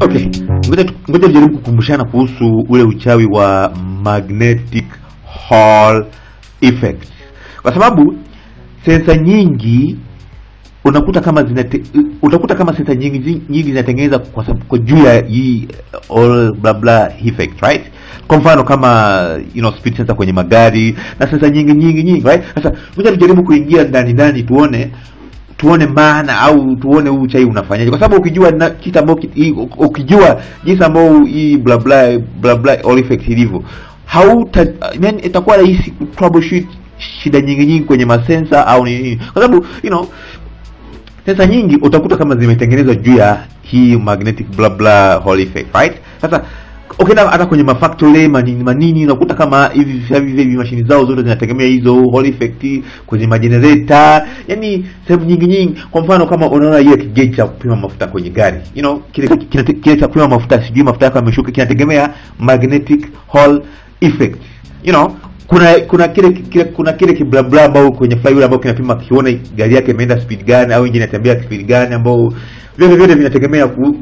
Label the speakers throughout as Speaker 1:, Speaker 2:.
Speaker 1: Okay, ngoja tujaribu kukumbushana kuhusu ule uchawi wa magnetic Hall effect. Kwa sababu sensa nyingi utakuta kama sensa nyingi zinatengeneza kwa sababu kwa juu ya hii all blah blah effect, right? Kwa mfano kama speed sensor kwenye magari na sensa nyingi, right? Sasa ngoja tujaribu kuingia ndani tuone maana au tuone huu chai unafanyaje, kwa sababu ukijua kitu ambacho ukijua jinsi ambao hii blah blah all effect ilivyo, itakuwa rahisi troubleshoot shida nyingi kwenye masensa au nini, kwa sababu sensa nyingi utakuta kama zimetengenezwa juu ya hii magnetic blah blah Hall effect, right? Sasa hata kwenye mafactory manini unakuta kama hivi mashini zao zote zinategemea hizo Hall effect kwenye magenerator, yani sehemu nyingi. Kwa mfano kama unaona hiyo gauge cha kupima mafuta kwenye gari, kile cha kupima mafuta, sijui mafuta yako yameshuka, kinategemea magnetic Hall effect. Kuna kile blah blah ambao kwenye flywheel ambao kinapima kione gari yake imeenda speed gani au engine inatembea speed gani, ambao vyote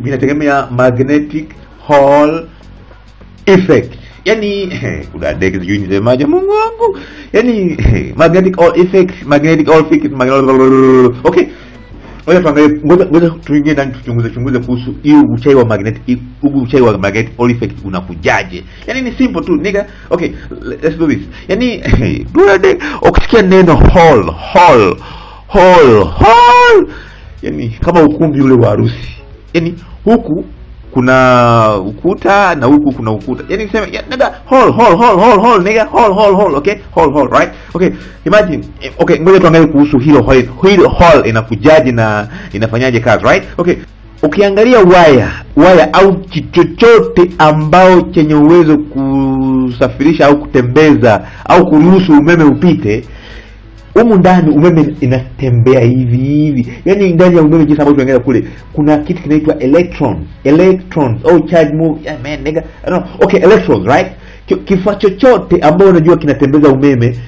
Speaker 1: vinategemea magnetic Hall effect. Yani kuna dege sijui nisemaje, Mungu wangu. Yani magnetic Hall effect. Okay, ngoja tuingie ndani tuchunguze kuhusu hiyo uchawi wa magnetic Hall effect unakujaje. Yani ni simple tu nigga. Okay, let's do this. Yani ukisikia neno hall, yani kama ukumbi ule wa harusi. Yani huku kuna ukuta na huku kuna ukuta. Yani niseme nigga hall nigga hall, okay? Hall, right? Okay, imagine. Okay, ngoja tuangalie kuhusu hilo hall inakujaje na inafanyaje kazi, right? Okay, ukiangalia waya au chochote ambao chenye uwezo kusafirisha au kutembeza au kuruhusu umeme upite, humu ndani umeme inatembea hivi. Yani ndani ya umeme jinsi ambavyo tunaangalia kule, kuna kitu kinaitwa electrons au charge move. Yeah man nigga, I don't know. Okay, electrons, right? Kifaa chochote ambao unajua kinatembeza umeme,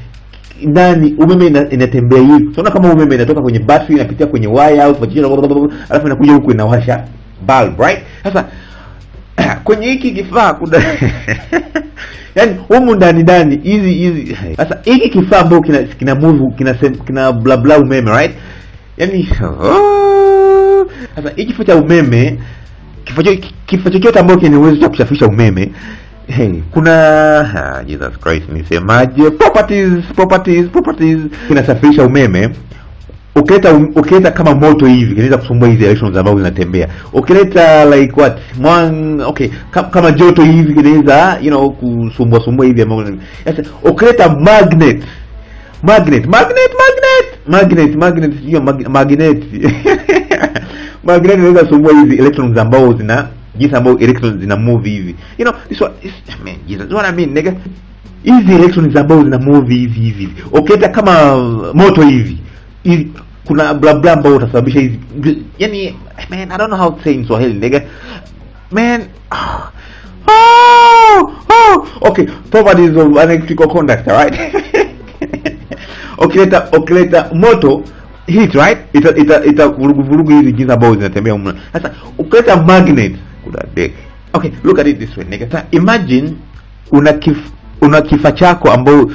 Speaker 1: ndani umeme inatembea hivi. Unaona kama umeme inatoka kwenye battery inapitia kwenye wire au alafu inakuja huku inawasha bulb, right? Sasa kwenye hiki kifaa kuna yani humu ndani hizi. Sasa hiki kifaa ambacho kina move kina blah blah umeme, right? Yani sasa hiki kifaa cha umeme, kifaa chochote ambacho kina uwezo cha kusafirisha umeme, kuna Jesus Christ nisemaje, properties kinasafirisha umeme. Ukileta kama moto hivi kinaweza kusumbua hizi electrons ambazo zinatembea. Ukileta like what okay, kama joto hivi kinaweza kusumbua hivi ambazo. Sasa ukileta magnet hiyo magnet inaweza kusumbua hizi electrons ambazo jinsi ambao electrons zina move hivi. This one man, Jesus, what I mean nigga, hizi electrons ambazo zina move hivi. Ukileta kama moto hivi kuna blah blah ambao utasababisha hizi, yani man, I don't know how to say in Swahili nigga, man. Okay, properties of an electrical conductor, right? Ukileta moto heat, right? Ita vurugu hizi jinsi ambao zinatembea huko. Sasa ukileta magnet, kuna deck. Okay, look at it this way nigga. Imagine una kifaa chako ambao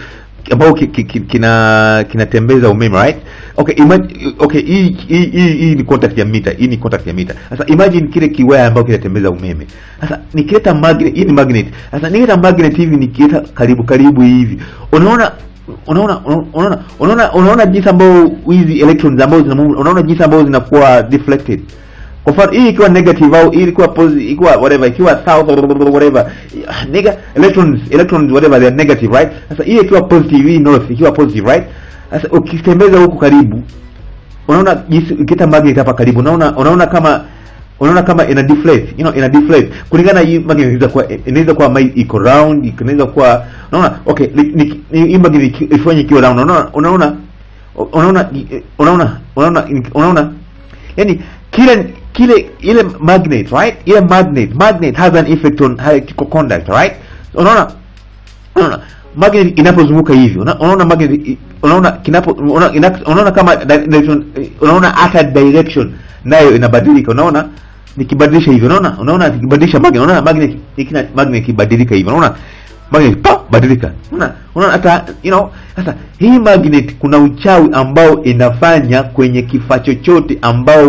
Speaker 1: kinatembeza umeme, right? Okay, hii ni contact ya meter. Sasa imagine kile kiwaya ambao kinatembeza umeme. Sasa nikileta magnet, hii ni magnet. Sasa nikileta magnet hivi, nikileta karibu hivi, unaona jinsi ambao hizi electrons ambao unaona jinsi ambao zinakuwa deflected. Kwa mfano hii ikiwa negative au hii ilikuwa positive, ikiwa whatever, ikiwa south or whatever, nigga, electrons whatever, they are negative, right? Sasa hii ikiwa positive, hii north ikiwa positive, right? Sasa ukitembeza huku karibu, unaona jinsi ukita magnet hapa karibu, unaona kama ina deflate kulingana hii magnet inaweza kuwa iko round, inaweza kuwa okay, hii magnet ifanye ikiwa round, unaona yani ile magnet, right? Ile magnet has an effect on electrical conduct, right? Unaona magnet inapozunguka hivi, unaona magnet, unaona kama direction, unaona hata direction nayo inabadilika, unaona nikibadilisha hivi, unaona nikibadilisha magnet, unaona magnet ikibadilika hivi, unaona magnet badilika, unaona hata sasa hii magnet kuna uchawi ambao inafanya kwenye kifaa chochote ambao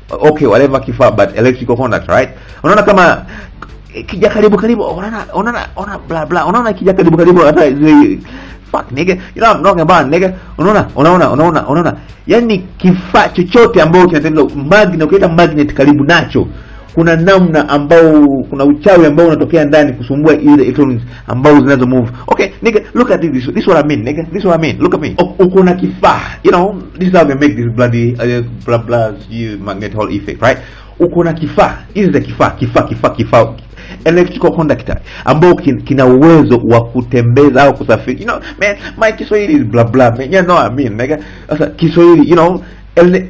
Speaker 1: okay, whatever kifaa, but electrical conduct, right? Unaona kama kija karibu, unaona bla bla, unaona kija karibu hata fuck nigga, you know I'm talking about nigga. Unaona yani kifaa chochote ambao kinatenda magnet, ukiita magnet karibu nacho, kuna namna ambao kuna uchawi ambao unatokea ndani kusumbua ile electrons ambao zinazo move. Okay nigga, look at this is what I mean nigga, this is what I mean, look at me. Uko na kifaa, this is how we make this bloody blah blah magnet hall effect, right? Uko na kifaa, hizi za kifaa electrical conductor ambao kina uwezo wa kutembeza au kusafiri. Man, my Kiswahili is blah blah, man, you know what I mean nigga. Sasa Kiswahili,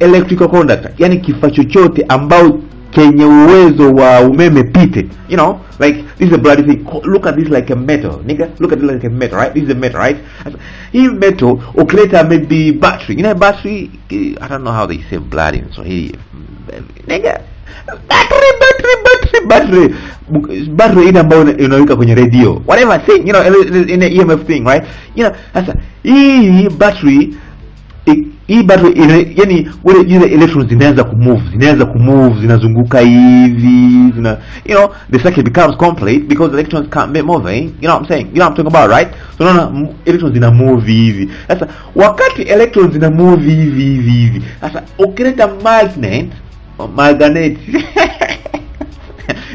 Speaker 1: electrical conductor yani kifaa chochote ambao kenye uwezo wa umeme pite, like this is a bloody thing. Look at this like a metal nigga, look at it like a metal, right? This is a metal, right? Hii metal ukileta maybe battery, battery, I don't know how they say bloody in Swahili nigga. Battery ina ambayo inaweka kwenye radio, whatever thing, in a EMF thing, right? Sasa hii battery yani ile electrons zinaanza kumove, zinazunguka hivi, the circuit becomes complete because the electrons can't be moving, you know what I'm saying, you know what I'm talking about, right? So unaona electrons zina move hivi. Sasa wakati electrons zina move hivi, sasa ukileta magnet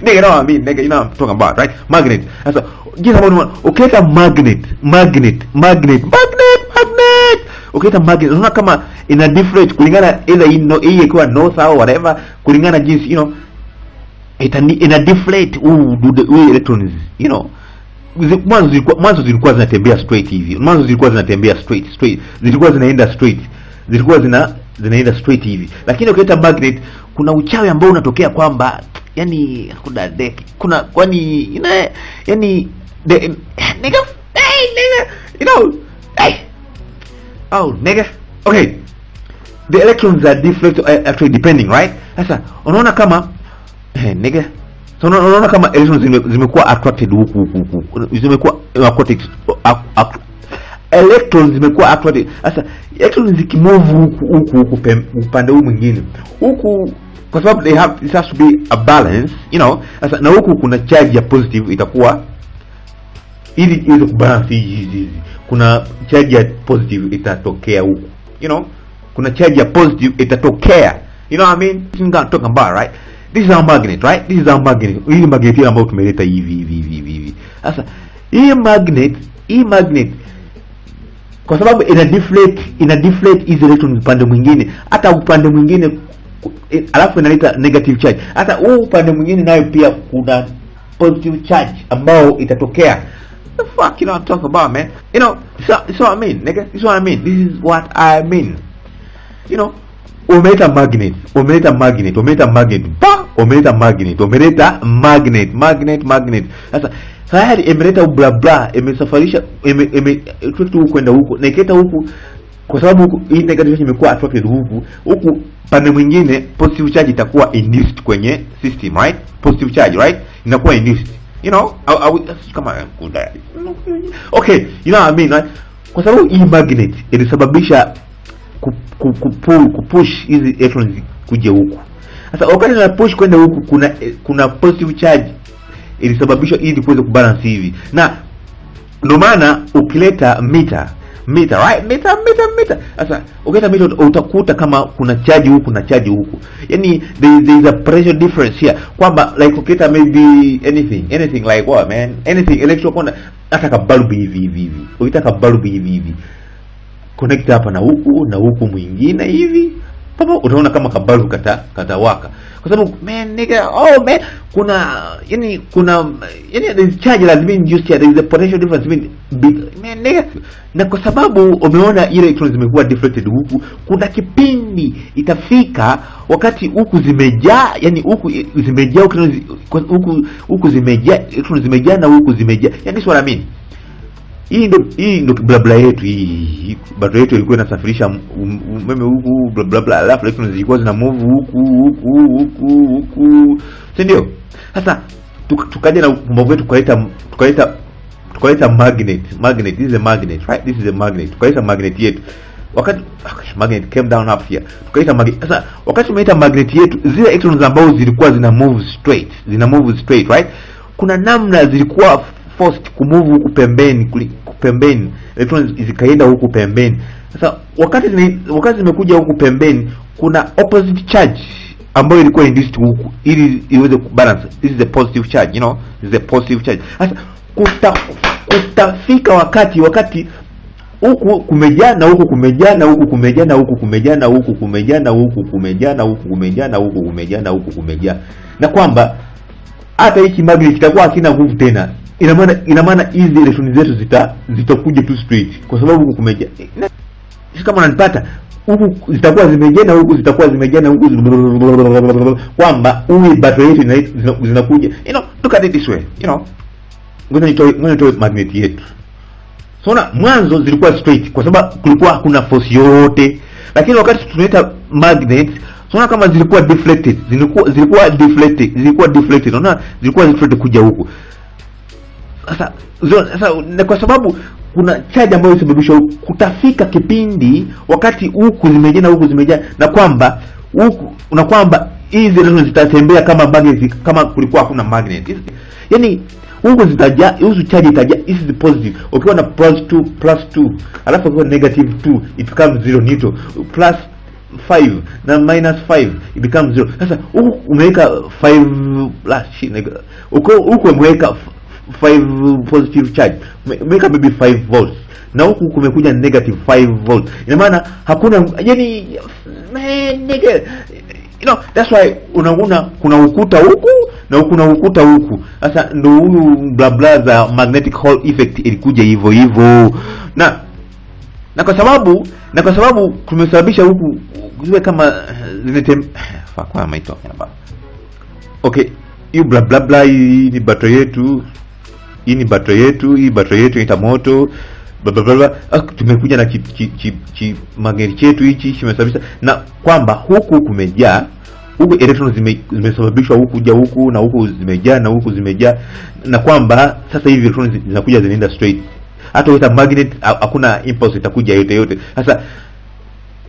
Speaker 1: nigga, you know what I mean nigga, you know what I'm talking about, right? Magnet. Sasa jinsi ambavyo ukileta magnet ukileta magnet, unaona kama ina different kulingana ile hii ikiwa north au whatever, kulingana jinsi ina deflate electrons, mwanzo zilikuwa zinatembea straight hivi, zilikuwa zinaenda straight hivi, lakini ukileta magnet kuna uchawi ambao unatokea kwamba kuna kwani nigga, oh nigga, okay, the electrons are different actually depending, right? Sasa unaona kama nigga, so unaona kama electrons zimekuwa attracted huku, zimekuwa electrons zimekuwa attracted. Sasa electrons zikimove huku upande huu mwingine huku, kwa sababu it has to be a balance, sasa na huku kuna charge ya positive itakuwa ili iweze kubalance hizi, kuna charge ya positive itatokea huku, kuna charge ya positive itatokea, you know what I mean, this is what I'm talking about, right? This is our magnet, right? This is our magnet. Hii magnet ile ambayo tumeleta hivi. Sasa hii magnet kwa sababu ina deflate hizi electrons upande mwingine, hata upande mwingine alafu inaleta negative charge, hata huu upande mwingine nayo pia kuna positive charge ambao itatokea. The fuck, I'm talking about, man. This is what I mean, nigga. This is what I mean. This is what I mean. Umeleta magnet. Sasa tayari imeleta bla bla, imesafarisha tu kwenda huko, na iketa huku kwa sababu huku hii negative charge imekuwa attracted huku pande mwingine positive charge itakuwa induced kwenye system, right? Positive charge, right? Inakuwa induced. Kama okay, you know what I mean, right? Kwa sababu hii magnet inasababisha kupush hizi electrons kuja huku. Sasa wakati na push kwenda huku kuna positive charge ilisababishwa ili kuweza kubalance hivi. Na ndio maana ukileta meter, right? Meter. Sasa ukileta meter utakuta kama kuna charge huku na charge huku. Yani there is a pressure difference here. Kwamba like ukileta maybe anything like what, man? Anything electrical conduct, hata bulb hivi. Ukitaka bulb hivi. Connect hapa na huku mwingine hivi. Papa utaona kama bulb katawaka. Kwa sababu man nigga, oh man, kuna there is charge lazima induced here, there is a potential difference between man nigga. Na kwa sababu umeona ile electrons zimekuwa deflected huku, kuna kipindi itafika wakati huku zimejaa, huku zimejaa, huku zimejaa, electrons zimejaa na huku zimejaa. This is what I mean. hii ndo bla bla yetu. Hii battery yetu ilikuwa inasafirisha umeme huku bla bla bla, alafu electrons zilikuwa zina move huku, si ndio? Sasa tukaja na mbovu yetu tukaleta magnet. This is a magnet, right? This is a magnet. Tukaleta magnet yetu. Wakati magnet came down up here, tukaleta magnet. Sasa wakati tumeita magnet yetu, zile electrons ambazo zilikuwa zina move straight, right? Kuna namna zilikuwa forced kumove huku pembeni, electrons zikaenda huku pembeni. Sasa wakati zimekuja huku pembeni, kuna opposite charge ambayo ilikuwa induced huku ili iweze kubalance. This is a positive charge, you know, this is a positive charge. Sasa kutafika wakati huku kumejaa na huku kumejaa na huku kumejaa na huku kumejaa na huku kumejaa na huku kumejaa na huku kumejaa na huku kumejaa na huku kumejaa, na kwamba hata hiki magnet kitakuwa hakina nguvu tena. Ina maana hizi electrons zetu zitakuja tu straight, kwa sababu huku kumejaa. Sisi kama unanipata, huku zitakuwa zimejaa na huku zitakuwa zimejaa na huku, kwamba huyu battery yetu zinakuja, you know, look at it this way, you know. Ngoja nitoe magnet yetu. So na mwanzo zilikuwa straight kwa sababu kulikuwa hakuna force yote, lakini wakati tunaita magnet, so kama zilikuwa deflected, zilikuwa deflected, unaona, zilikuwa deflected kuja huku. Sasa kwa sababu kuna charge ambayo isababisha kutafika kipindi wakati huku zimejaa na huku zimejaa, na kwamba huku hizi electrons zitatembea kama magnet, kama kulikuwa hakuna magnet. Yaani huku zitajaa, hizo charge itajaa. This is positive. Ukiwa na +2 alafu ukiwa -2, it becomes 0 neutral. +5 na -5, it becomes 0. Sasa huku umeweka 5 huku umeweka 5 positive charge, umeweka maybe 5 volts, na huku kumekuja -5 volts. Ina maana hakuna, yani nigga, you know, that's why unaona kuna ukuta huku na kuna ukuta huku. Sasa ndio huyu bla bla za magnetic Hall effect ilikuja hivyo, na kwa sababu tumesababisha huku ziwe kama kwa maito hapa. Okay, hiyo bla bla bla, hii ni battery yetu, hii battery yetu ita moto bla bla bla. Tumekuja na magnet chetu hichi kimesababisha, na kwamba huku kumejaa, huku electrons zimesababishwa huku kuja huku, na huku zimejaa na huku zimejaa, na kwamba sasa hivi electrons zinakuja zinaenda straight. Hata with a magnet hakuna impulse itakuja yote. Sasa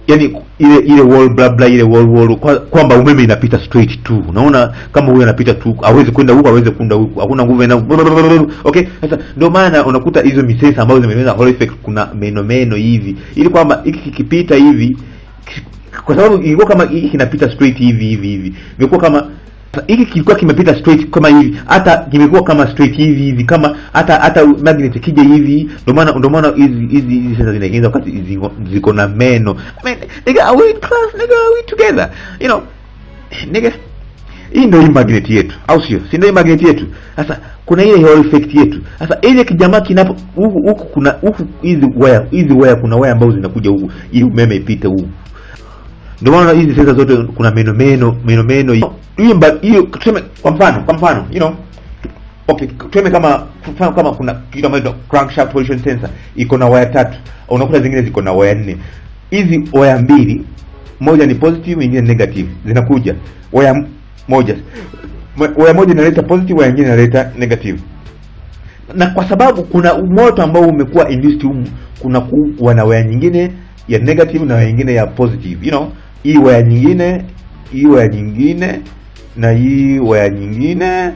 Speaker 1: yani ile wall bla bla, ile wall kwamba umeme inapita straight tu. Unaona, kama huyu anapita tu, hawezi kwenda huku, hawezi kwenda huku, hakuna nguvu ina. Okay, sasa ndio maana unakuta hizo misesa ambazo zimetengeneza Hall effect, kuna meno hivi, ili kwamba hiki kikipita hivi, kwa sababu ilikuwa kama hiki kinapita straight hivi, imekuwa kama hiki kilikuwa kimepita straight kama hivi, hata kimekuwa kama straight hivi, kama hata magnet kija hivi. Ndio maana hizi sasa zinaingia wakati ziko na meno. I mean, nigga, are we in class? Nigga, are we together? You know, nigga, hii ndio magnet yetu, au sio? Si ndio magnet yetu? Sasa kuna ile Hall effect yetu. Sasa ile kijamaa kinapo huku kuna hizi wire, kuna wire ambazo zinakuja huku ili umeme ipite huku. Ndio maana hizi sensor zote kuna meno hiyo. Tuseme kwa mfano, you know, okay, tuseme kama kuna kitu kama crankshaft position sensor iko na wire 3, unakuta zingine ziko na wire 4. Hizi wire mbili, moja ni positive, nyingine negative, zinakuja wire moja inaleta positive, wire nyingine inaleta negative. Na kwa sababu kuna moto ambao umekuwa induced humu, kuna kuwa na wire nyingine ya negative na wire nyingine ya positive, you know. Hii wire nyingine na hii wire nyingine,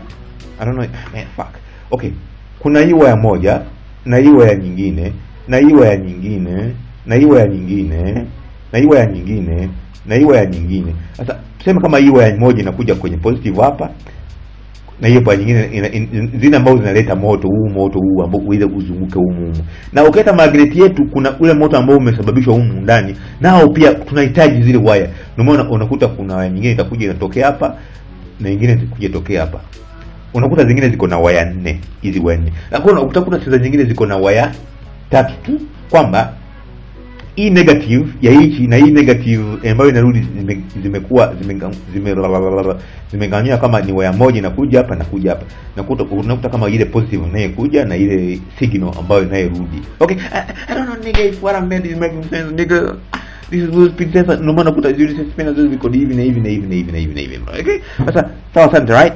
Speaker 1: I don't know, man, fuck. Okay, kuna hii wire moja na hii wire nyingine na hii wire nyingine na hii wire nyingine na hii wire nyingine na hii wire nyingine. Sasa tuseme kama hii wire moja inakuja kwenye positive hapa, na hiyo wire nyingine zina ambazo zinaleta moto huu ambao uweze kuzunguka humu. Na ukileta magnet yetu, kuna ule moto ambao umesababishwa humu ndani, nao pia tunahitaji zile wire. Ndio maana unakuta kuna wire nyingine itakuja inatokea hapa na nyingine itakuja tokea hapa. Unakuta zingine ziko na wire 4, hizi wire 4. Na kuna utakuta sasa zingine ziko na wire 3 tu, kwamba hii negative ya hichi na hii negative ambayo inarudi zimekuwa zimegawanywa kama ni waya moja inakuja hapa na kuja hapa, unakuta kama ile positive inayokuja na ile signal ambayo inayorudi. Okay, I don't know nigga if what I meant is making sense nigga. This is Will Speed Test. No maana kuta zile suspend zote ziko hivi na hivi na hivi na hivi na hivi. Okay, sasa sawa, asante, right?